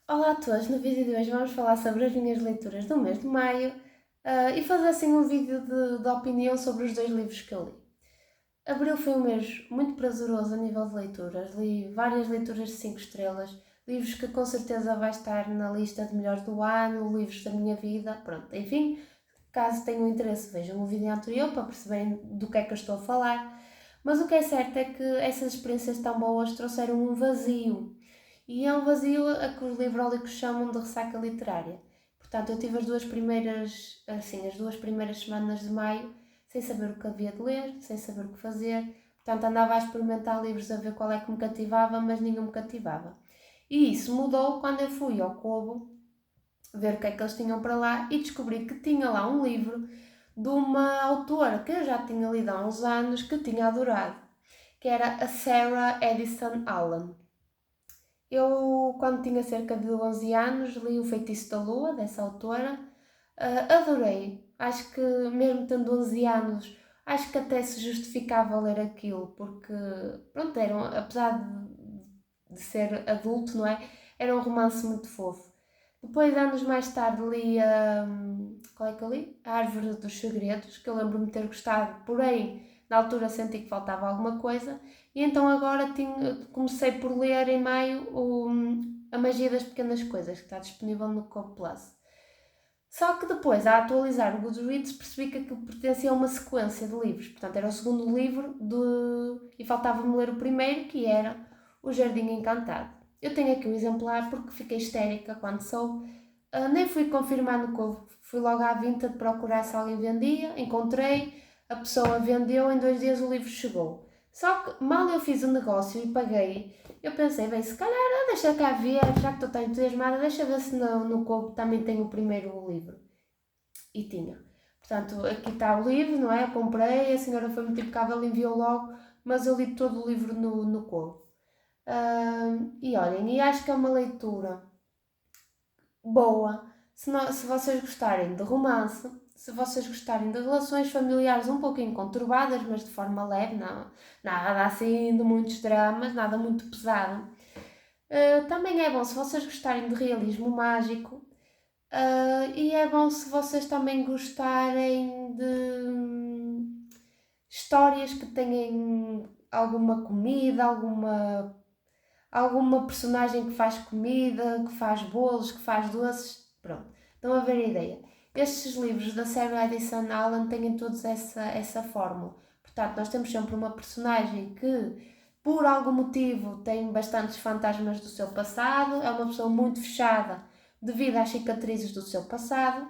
Olá a todos, no vídeo de hoje vamos falar sobre as minhas leituras do mês de maio e fazer assim um vídeo de opinião sobre os dois livros que eu li. Abril foi um mês muito prazeroso a nível de leituras, li várias leituras de 5 estrelas, livros que com certeza vai estar na lista de melhores do ano, livros da minha vida, pronto, enfim, caso tenham interesse vejam o vídeo anterior para perceberem do que é que eu estou a falar, mas o que é certo é que essas experiências tão boas trouxeram um vazio. E é um vazio a que os livrólicos chamam de ressaca literária. Portanto, eu tive as duas primeiras semanas de maio sem saber o que havia de ler, sem saber o que fazer. Portanto, andava a experimentar livros a ver qual é que me cativava, mas nenhum me cativava. E isso mudou quando eu fui ao Kobo ver o que é que eles tinham para lá e descobri que tinha lá um livro de uma autora que eu já tinha lido há uns anos, que tinha adorado, que era a Sarah Edison Allen. Eu, quando tinha cerca de 11 anos, li O Feitiço da Lua, dessa autora. Adorei. Acho que, mesmo tendo 11 anos, acho que até se justificava ler aquilo, porque, pronto, apesar de ser adulto, não é? Era um romance muito fofo. Depois, anos mais tarde, li qual é que eu li? A Árvore dos Segredos, que eu lembro-me de ter gostado, porém, na altura senti que faltava alguma coisa. E então agora comecei por ler em maio A Magia das Pequenas Coisas, que está disponível no Kobo Plus. Só que depois, a atualizar o Goodreads, percebi que aquilo pertencia a uma sequência de livros. Portanto, era o segundo livro e faltava-me ler o primeiro, que era O Jardim Encantado. Eu tenho aqui um exemplar porque fiquei histérica quando soube. Nem fui confirmar no Kobo, fui logo à Vinted procurar se alguém vendia, encontrei, a pessoa vendeu, em 2 dias o livro chegou. Só que mal eu fiz o negócio e paguei, eu pensei, bem, se calhar deixa cá ver, já que estou tão entusiasmada, deixa ver se no Kobo também tem o primeiro livro. E tinha. Portanto, aqui está o livro, não é? Eu comprei, a senhora foi muito impecável, enviou logo, mas eu li todo o livro no Kobo. E olhem, e acho que é uma leitura boa. Se vocês gostarem de romance, se vocês gostarem de relações familiares um pouquinho conturbadas, mas de forma leve, não, nada assim de muitos dramas, nada muito pesado. Também é bom se vocês gostarem de realismo mágico. E é bom se vocês também gostarem de histórias que tenham alguma comida, alguma personagem que faz comida, que faz bolos, que faz doces. Pronto, estão a ver a ideia. Estes livros da Sarah Edison Allen têm todos essa fórmula. Portanto, nós temos sempre uma personagem que, por algum motivo, tem bastantes fantasmas do seu passado, é uma pessoa muito fechada devido às cicatrizes do seu passado.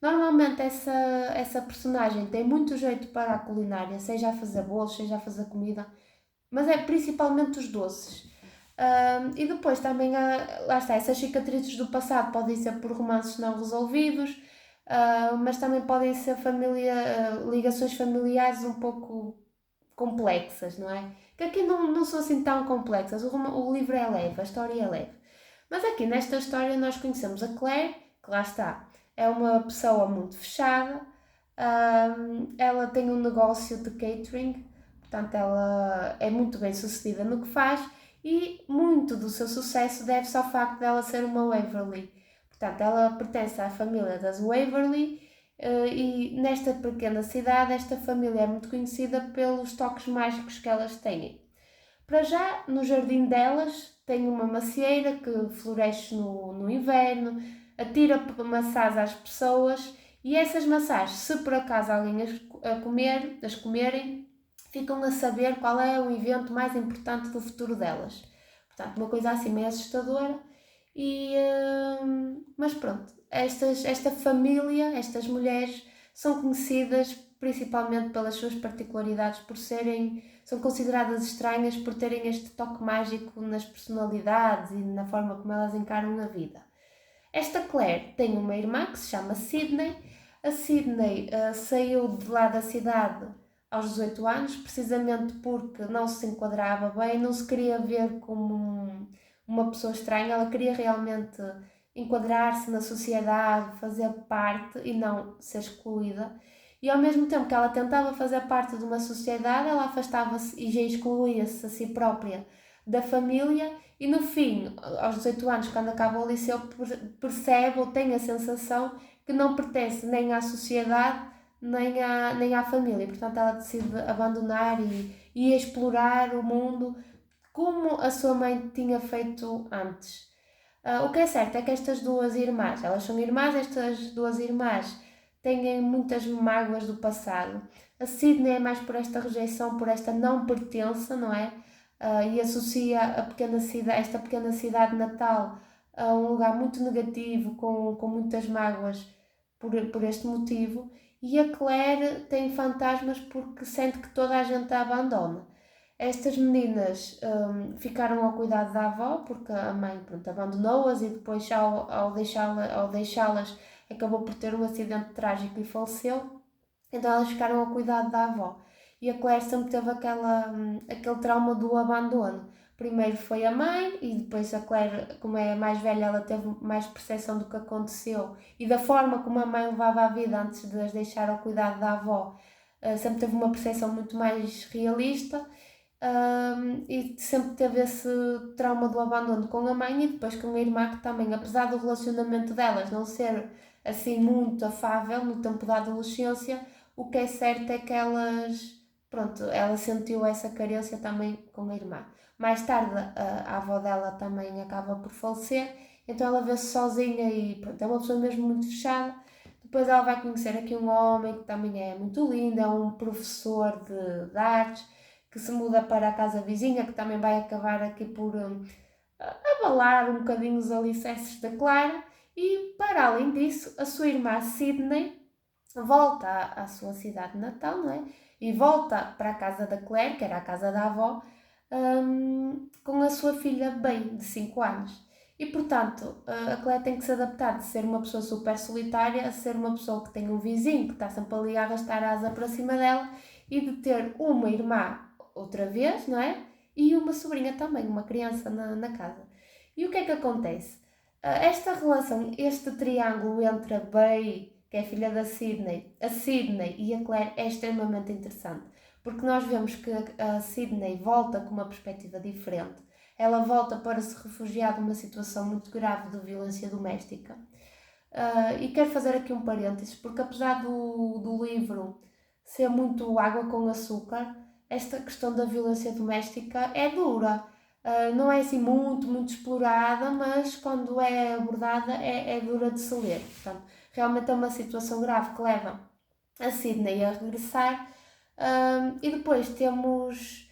Normalmente essa personagem tem muito jeito para a culinária, seja a fazer bolos, seja a fazer comida, mas é principalmente os doces. E depois também há, lá está, essas cicatrizes do passado podem ser por romances não resolvidos, mas também podem ser ligações familiares um pouco complexas, não é? Que aqui não são assim tão complexas, o livro é leve, a história é leve. Mas aqui nesta história nós conhecemos a Claire, que lá está, é uma pessoa muito fechada, ela tem um negócio de catering, portanto ela é muito bem sucedida no que faz e muito do seu sucesso deve-se ao facto dela ser uma Waverly. Portanto, ela pertence à família das Waverly e nesta pequena cidade esta família é muito conhecida pelos toques mágicos que elas têm. Para já, no jardim delas tem uma macieira que floresce no inverno, atira maçãs às pessoas e essas maçãs, se por acaso alguém as comerem, ficam a saber qual é o evento mais importante do futuro delas. Portanto, uma coisa assim meio assustadora. Mas pronto, esta família, estas mulheres, são conhecidas principalmente pelas suas particularidades, são consideradas estranhas por terem este toque mágico nas personalidades e na forma como elas encaram a vida. Esta Claire tem uma irmã que se chama Sydney. A Sydney saiu de lá da cidade aos 18 anos, precisamente porque não se enquadrava bem, não se queria ver como uma pessoa estranha, ela queria realmente enquadrar-se na sociedade, fazer parte e não ser excluída. E ao mesmo tempo que ela tentava fazer parte de uma sociedade, ela afastava-se e já excluía-se a si própria da família e no fim, aos 18 anos, quando acaba o liceu, percebe ou tem a sensação que não pertence nem à sociedade nem à família. Portanto, ela decide abandonar e explorar o mundo como a sua mãe tinha feito antes. O que é certo é que estas duas irmãs, elas são irmãs, estas duas irmãs têm muitas mágoas do passado. A Sydney é mais por esta rejeição, por esta não pertença, não é? E associa esta pequena cidade natal a um lugar muito negativo, com muitas mágoas por este motivo. E a Claire tem fantasmas porque sente que toda a gente a abandona. Estas meninas ficaram ao cuidado da avó, porque a mãe abandonou-as e depois, ao deixá-las, acabou por ter um acidente trágico e faleceu. Então elas ficaram ao cuidado da avó. E a Claire sempre teve aquele trauma do abandono. Primeiro foi a mãe e depois a Claire, como é mais velha, ela teve mais percepção do que aconteceu e da forma como a mãe levava a vida antes de as deixar ao cuidado da avó. Sempre teve uma percepção muito mais realista. E sempre teve esse trauma do abandono com a mãe e depois com a irmã, que também, apesar do relacionamento delas não ser assim muito afável no tempo da adolescência, o que é certo é que ela sentiu essa carência também com a irmã. Mais tarde a avó dela também acaba por falecer, então ela vê-se sozinha e é uma pessoa mesmo muito fechada. Depois ela vai conhecer aqui um homem que também é muito lindo, é um professor de artes, que se muda para a casa vizinha, que também vai acabar aqui por abalar um bocadinho os alicerces da Clara. E, para além disso, a sua irmã Sydney volta à sua cidade natal, não é? E volta para a casa da Claire, que era a casa da avó, com a sua filha Bey, de 5 anos. E, portanto, a Claire tem que se adaptar de ser uma pessoa super solitária a ser uma pessoa que tem um vizinho que está sempre ali a arrastar a asa para cima dela e de ter uma irmã outra vez, não é? E uma sobrinha também, uma criança na casa. E o que é que acontece? Esta relação, este triângulo entre a Bey, que é filha da Sydney, a Sydney e a Claire é extremamente interessante, porque nós vemos que a Sydney volta com uma perspectiva diferente. Ela volta para se refugiar de uma situação muito grave de violência doméstica. E quero fazer aqui um parênteses, porque apesar do livro ser muito água com açúcar, esta questão da violência doméstica é dura. Não é assim muito explorada, mas quando é abordada é dura de se ler. Portanto, realmente é uma situação grave que leva a Sydney a regressar. E depois temos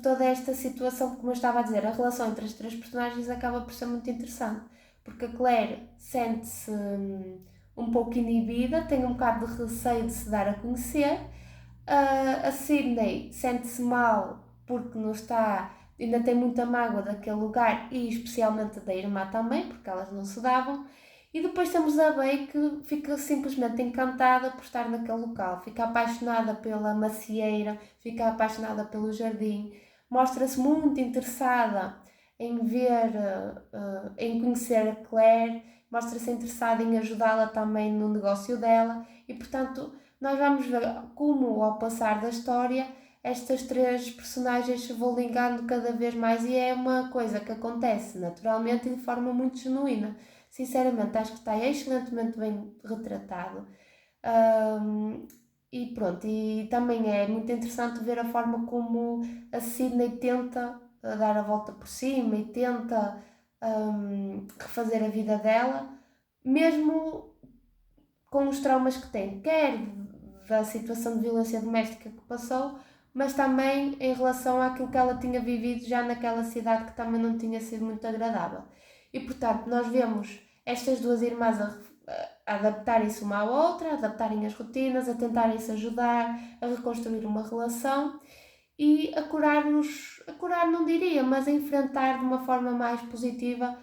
toda esta situação, como eu estava a dizer, a relação entre as três personagens acaba por ser muito interessante, porque a Claire sente-se um pouco inibida, tem um bocado de receio de se dar a conhecer. A Sydney sente-se mal porque não está, ainda tem muita mágoa daquele lugar e especialmente da irmã também, porque elas não se davam. E depois temos a Bey, que fica simplesmente encantada por estar naquele local, fica apaixonada pela macieira, fica apaixonada pelo jardim, mostra-se muito interessada em em conhecer a Claire, mostra-se interessada em ajudá-la também no negócio dela e, portanto, nós vamos ver como, ao passar da história, estas três personagens se vão ligando cada vez mais e é uma coisa que acontece naturalmente e de forma muito genuína. Sinceramente, acho que está excelentemente bem retratado. E pronto, e também é muito interessante ver a forma como a Sydney tenta dar a volta por cima e tenta refazer a vida dela, mesmo com os traumas que tem, quer da situação de violência doméstica que passou, mas também em relação àquilo que ela tinha vivido já naquela cidade que também não tinha sido muito agradável. E portanto, nós vemos estas duas irmãs a adaptarem-se uma à outra, a adaptarem as rotinas, a tentarem se ajudar, a reconstruir uma relação e a curar não diria, mas a enfrentar de uma forma mais positiva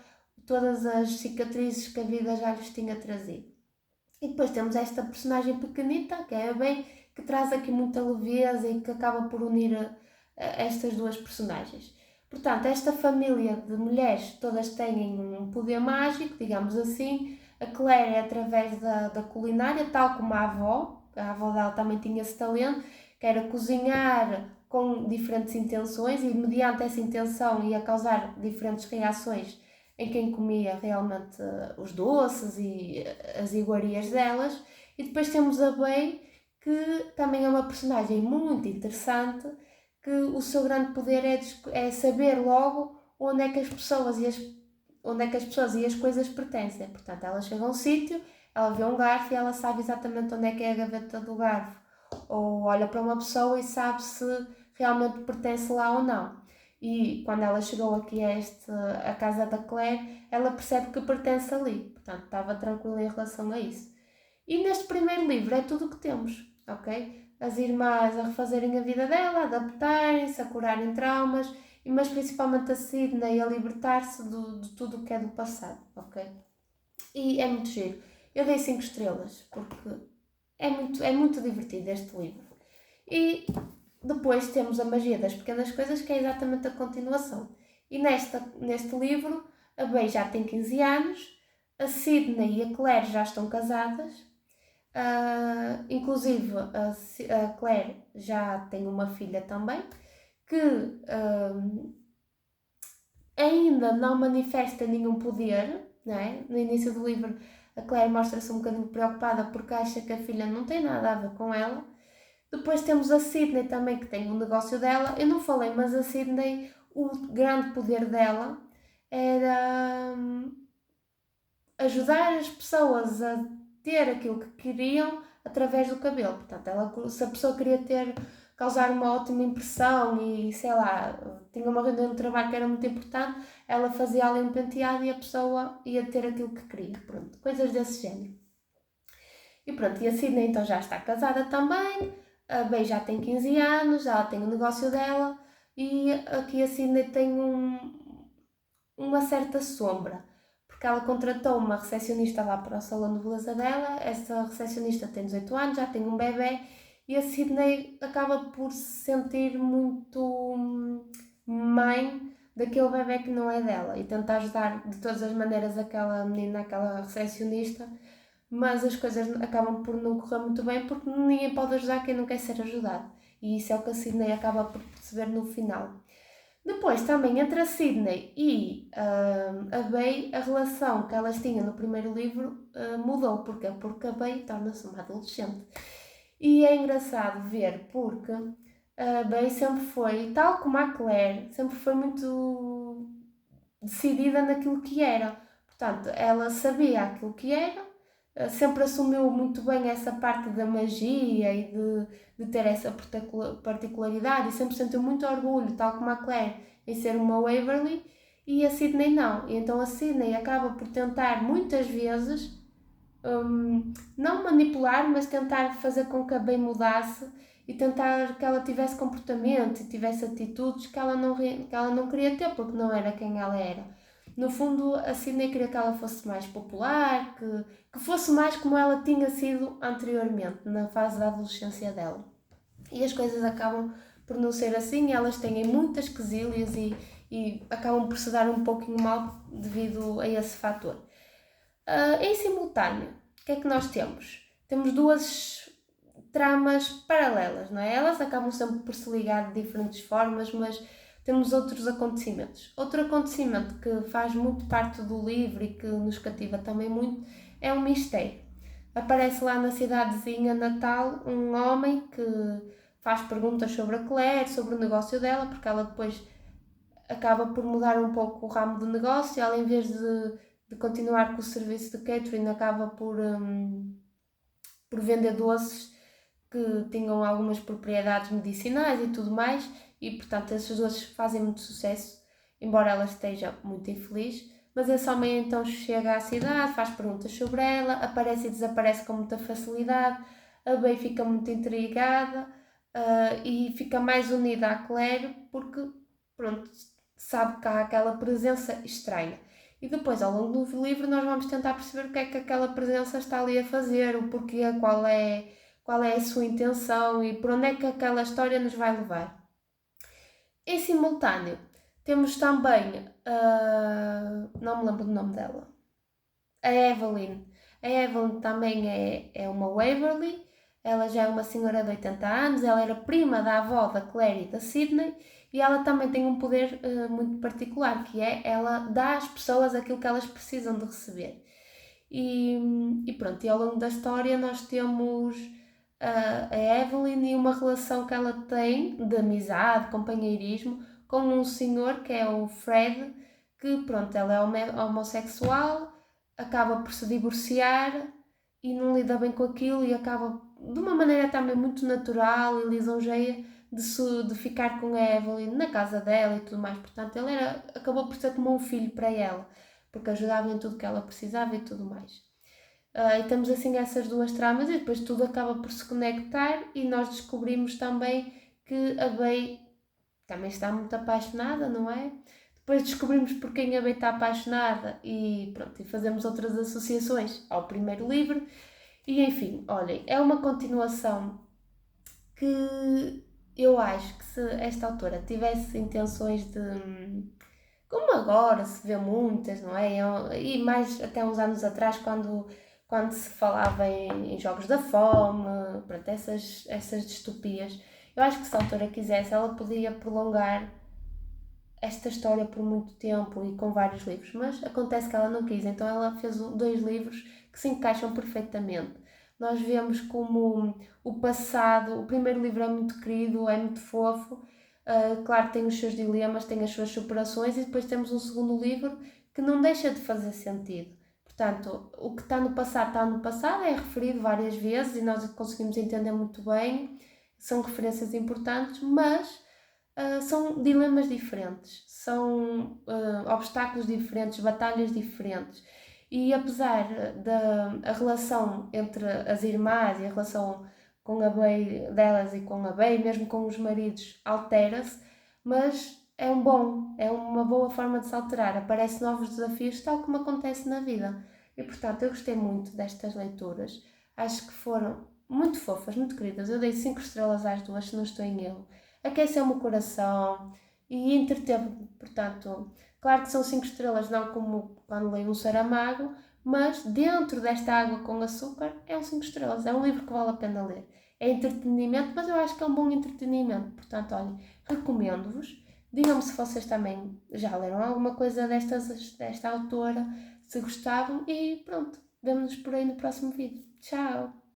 todas as cicatrizes que a vida já lhes tinha trazido. E depois temos esta personagem pequenita, que é a Bey, que traz aqui muita leveza e que acaba por unir estas duas personagens. Portanto, esta família de mulheres todas têm um poder mágico, digamos assim. A Claire é através da culinária, tal como a avó dela também tinha esse talento, que era cozinhar com diferentes intenções e mediante essa intenção ia causar diferentes reações em quem comia realmente os doces e as iguarias delas. E depois temos a Bey, que também é uma personagem muito interessante, que o seu grande poder é saber logo onde é que as pessoas e as coisas pertencem. Portanto, ela chega a um sítio, ela vê um garfo e ela sabe exatamente onde é que é a gaveta do garfo. Ou olha para uma pessoa e sabe se realmente pertence lá ou não. E quando ela chegou aqui a casa da Claire, ela percebe que pertence ali. Portanto, estava tranquila em relação a isso. E neste primeiro livro é tudo o que temos, ok? As irmãs a refazerem a vida dela, a adaptarem-se, a curarem traumas, mas principalmente a Sidney a libertar-se de tudo o que é do passado, ok? E é muito giro. Eu dei 5 estrelas, porque é muito divertido este livro. E depois temos a Magia das Pequenas Coisas, que é exatamente a continuação. E neste livro, a Bey já tem 15 anos, a Sidney e a Claire já estão casadas, inclusive a Claire já tem uma filha também, que ainda não manifesta nenhum poder, não é? No início do livro a Claire mostra-se um bocadinho preocupada porque acha que a filha não tem nada a ver com ela. Depois temos a Sidney também, que tem um negócio dela. Eu não falei, mas a Sidney, o grande poder dela era ajudar as pessoas a ter aquilo que queriam através do cabelo. Portanto, se a pessoa queria causar uma ótima impressão e, sei lá, tinha uma reunião de trabalho que era muito importante, ela fazia ali um penteado e a pessoa ia ter aquilo que queria. Pronto, coisas desse género. E pronto, e a Sidney então já está casada também, a Bey já tem 15 anos, ela tem o negócio dela e aqui a Sidney tem uma certa sombra, porque ela contratou uma recepcionista lá para o salão de beleza dela. Essa recepcionista tem 18 anos, já tem um bebê e a Sidney acaba por se sentir muito mãe daquele bebê que não é dela e tenta ajudar de todas as maneiras aquela menina, aquela recepcionista, mas as coisas acabam por não correr muito bem porque ninguém pode ajudar quem não quer ser ajudado. E isso é o que a Sidney acaba por perceber no final. Depois, também entre a Sidney e a Bey, a relação que elas tinham no primeiro livro mudou. Porquê? Porque a Bey torna-se uma adolescente. E é engraçado ver porque a Bey sempre foi, tal como a Claire, sempre foi muito decidida naquilo que era. Portanto, ela sabia aquilo que era, sempre assumiu muito bem essa parte da magia e de ter essa particularidade e sempre sentiu muito orgulho, tal como a Claire, em ser uma Waverly, e a Sidney não. E então a Sidney acaba por tentar muitas vezes, não manipular, mas tentar fazer com que a Bey mudasse e tentar que ela tivesse comportamento e tivesse atitudes que ela não queria ter porque não era quem ela era. No fundo, a Sidney queria que ela fosse mais popular, que fosse mais como ela tinha sido anteriormente, na fase da adolescência dela. E as coisas acabam por não ser assim, elas têm muitas quesilhas e acabam por se dar um pouquinho mal devido a esse fator. Em simultâneo, o que é que nós temos? Temos duas tramas paralelas, não é? Elas acabam sempre por se ligar de diferentes formas, mas temos outros acontecimentos. Outro acontecimento que faz muito parte do livro e que nos cativa também muito é um mistério. Aparece lá na cidadezinha natal um homem que faz perguntas sobre a Claire, sobre o negócio dela, porque ela depois acaba por mudar um pouco o ramo do negócio. Ela, em vez de continuar com o serviço de catering, acaba por vender doces que tinham algumas propriedades medicinais e tudo mais, e portanto esses doces fazem muito sucesso, embora ela esteja muito infeliz. Mas esse homem então chega à cidade, faz perguntas sobre ela, aparece e desaparece com muita facilidade. A Bey fica muito intrigada e fica mais unida à Claire porque, pronto, sabe que há aquela presença estranha. E depois, ao longo do livro, nós vamos tentar perceber o que é que aquela presença está ali a fazer, o porquê, qual é a sua intenção e por onde é que aquela história nos vai levar. Em simultâneo, temos também, não me lembro do nome dela, a Evelyn. A Evelyn também é uma Waverly, Ela já é uma senhora de 80 anos, ela era prima da avó da Claire e da Sydney, e ela também tem um poder muito particular, que é ela dá às pessoas aquilo que elas precisam de receber. E pronto, e ao longo da história nós temos a Evelyn e uma relação que ela tem de amizade, companheirismo, com um senhor que é o Fred, que pronto, ela é homossexual, acaba por se divorciar e não lida bem com aquilo e acaba de uma maneira também muito natural e lisonjeia de ficar com a Evelyn na casa dela e tudo mais. Portanto, acabou por ser como um filho para ela, porque ajudava em tudo que ela precisava e tudo mais. E temos assim essas duas tramas e depois tudo acaba por se conectar e nós descobrimos também que a Bey também está muito apaixonada, não é? Depois descobrimos por quem a Bey está apaixonada e pronto, e fazemos outras associações ao primeiro livro. E enfim, olhem, é uma continuação que eu acho que se esta autora tivesse intenções de, como agora se vê muitas, não é? E mais até uns anos atrás, quando se falava em jogos da fome, pronto, essas distopias. Eu acho que se a autora quisesse, ela podia prolongar esta história por muito tempo e com vários livros, mas acontece que ela não quis, então ela fez dois livros que se encaixam perfeitamente. Nós vemos como o passado, o primeiro livro é muito querido, é muito fofo, claro que tem os seus dilemas, tem as suas superações, e depois temos um segundo livro que não deixa de fazer sentido. Portanto, o que está no passado, é referido várias vezes e nós conseguimos entender muito bem, são referências importantes, mas são dilemas diferentes, são obstáculos diferentes, batalhas diferentes. E apesar da relação entre as irmãs e a relação com a Bey delas e com a Bey, mesmo com os maridos, altera-se, mas é uma boa forma de se alterar. Aparecem novos desafios, tal como acontece na vida. E portanto, eu gostei muito destas leituras. Acho que foram muito fofas, muito queridas. Eu dei 5 estrelas às duas, se não estou em erro. Aqueceu o meu coração e entreteve-me. Portanto, claro que são 5 estrelas, não como quando leio um Saramago, mas dentro desta água com açúcar é um 5 estrelas. É um livro que vale a pena ler. É entretenimento, mas eu acho que é um bom entretenimento. Portanto, olhem, recomendo-vos. Digam-me se vocês também já leram alguma coisa desta autora, se gostavam, e pronto, vemo-nos por aí no próximo vídeo. Tchau!